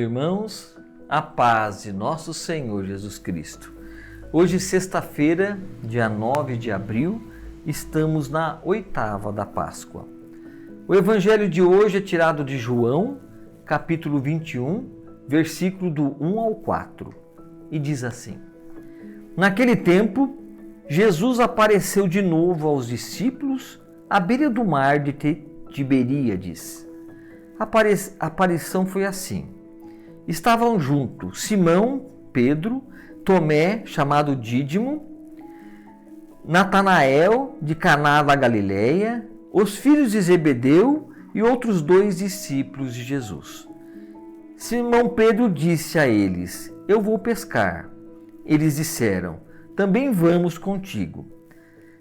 irmãos, a paz de nosso Senhor Jesus Cristo. Hoje, sexta-feira, dia 9 de abril, estamos na oitava da Páscoa. O evangelho de hoje é tirado de João, capítulo 21, versículo do 1 ao 4, e diz assim: Naquele tempo, Jesus apareceu de novo aos discípulos à beira do mar de Tiberíades. A aparição foi assim. Estavam juntos Simão, Pedro, Tomé, chamado Dídimo, Natanael, de Caná da Galileia, os filhos de Zebedeu e outros 2 discípulos de Jesus. Simão Pedro disse a eles: Eu vou pescar. Eles disseram: Também vamos contigo.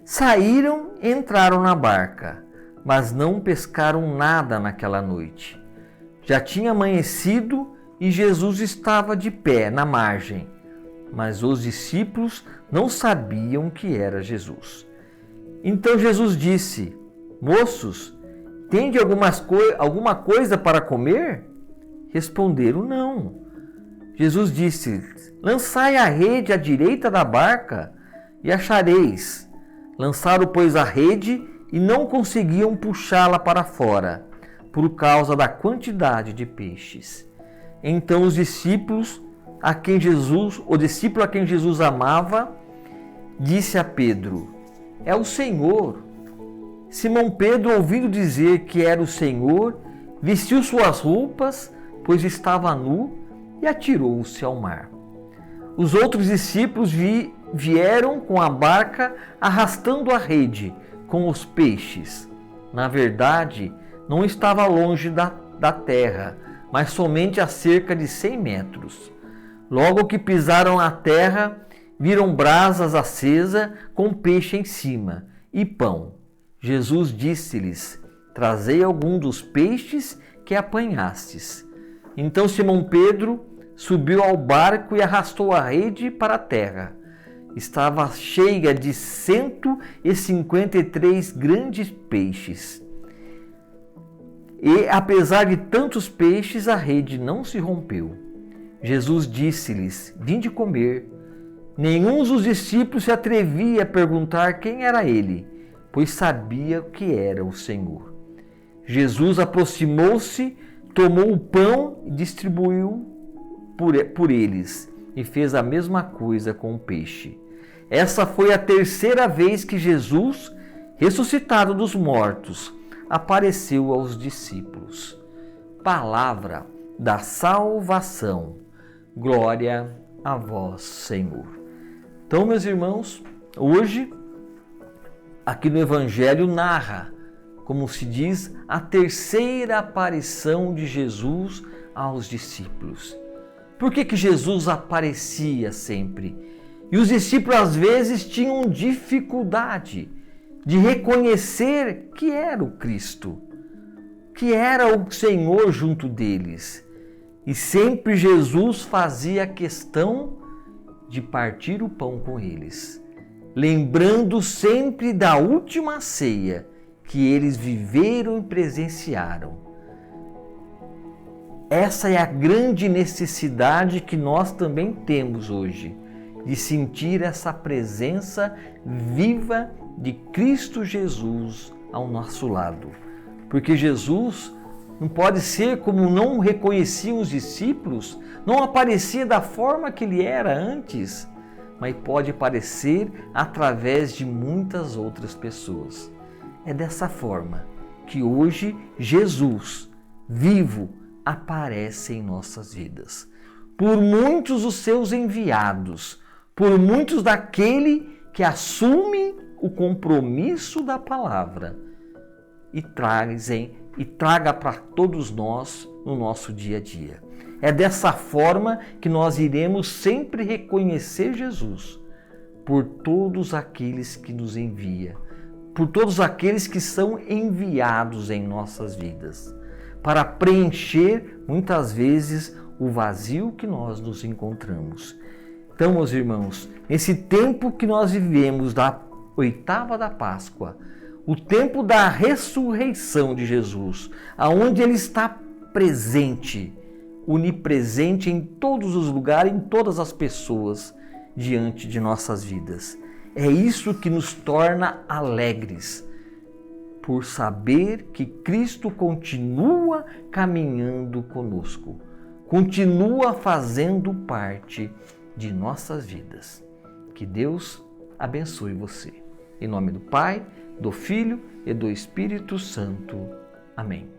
Saíram e entraram na barca, mas não pescaram nada naquela noite. Já tinha amanhecido e Jesus estava de pé na margem, mas os discípulos não sabiam que era Jesus. Então Jesus disse: Moços, tende alguma coisa para comer? Responderam: Não. Jesus disse: Lançai a rede à direita da barca e achareis. Lançaram, pois, a rede e não conseguiam puxá-la para fora, por causa da quantidade de peixes. Então o discípulo a quem Jesus amava, disse a Pedro: É o Senhor. Simão Pedro, ouvindo dizer que era o Senhor, vestiu suas roupas, pois estava nu, e atirou-se ao mar. Os outros discípulos vieram com a barca, arrastando a rede com os peixes. Na verdade, não estava longe da terra, mas somente a cerca de 100 metros. Logo que pisaram a terra, viram brasas acesas com peixe em cima e pão. Jesus disse-lhes: Trazei algum dos peixes que apanhastes. Então Simão Pedro subiu ao barco e arrastou a rede para a terra. Estava cheia de 153 grandes peixes. E, apesar de tantos peixes, a rede não se rompeu. Jesus disse-lhes: Vinde comer. Nenhum dos discípulos se atrevia a perguntar quem era ele, pois sabia que era o Senhor. Jesus aproximou-se, tomou o pão e distribuiu por eles, e fez a mesma coisa com o peixe. Essa foi a terceira vez que Jesus, ressuscitado dos mortos, apareceu aos discípulos. Palavra da salvação. Glória a vós, Senhor. Então, meus irmãos, hoje, aqui no Evangelho, narra, como se diz, a terceira aparição de Jesus aos discípulos. Por que Jesus aparecia sempre? E os discípulos, às vezes, tinham dificuldade de reconhecer que era o Cristo, que era o Senhor junto deles. E sempre Jesus fazia questão de partir o pão com eles, lembrando sempre da última ceia que eles viveram e presenciaram. Essa é a grande necessidade que nós também temos hoje, de sentir essa presença viva de Cristo Jesus ao nosso lado. Porque Jesus não pode ser como não reconheciam os discípulos, não aparecia da forma que ele era antes, mas pode aparecer através de muitas outras pessoas. É dessa forma que hoje Jesus, vivo, aparece em nossas vidas. Por muitos os seus enviados, por muitos daquele que assume o compromisso da palavra e traga para todos nós no nosso dia a dia. É dessa forma que nós iremos sempre reconhecer Jesus por todos aqueles que nos envia, por todos aqueles que são enviados em nossas vidas, para preencher muitas vezes o vazio que nós nos encontramos. Então, meus irmãos, nesse tempo que nós vivemos da oitava da Páscoa, o tempo da ressurreição de Jesus, aonde ele está presente, onipresente em todos os lugares, em todas as pessoas diante de nossas vidas. É isso que nos torna alegres, por saber que Cristo continua caminhando conosco, continua fazendo parte de nossas vidas. Que Deus abençoe você. Em nome do Pai, do Filho e do Espírito Santo. Amém.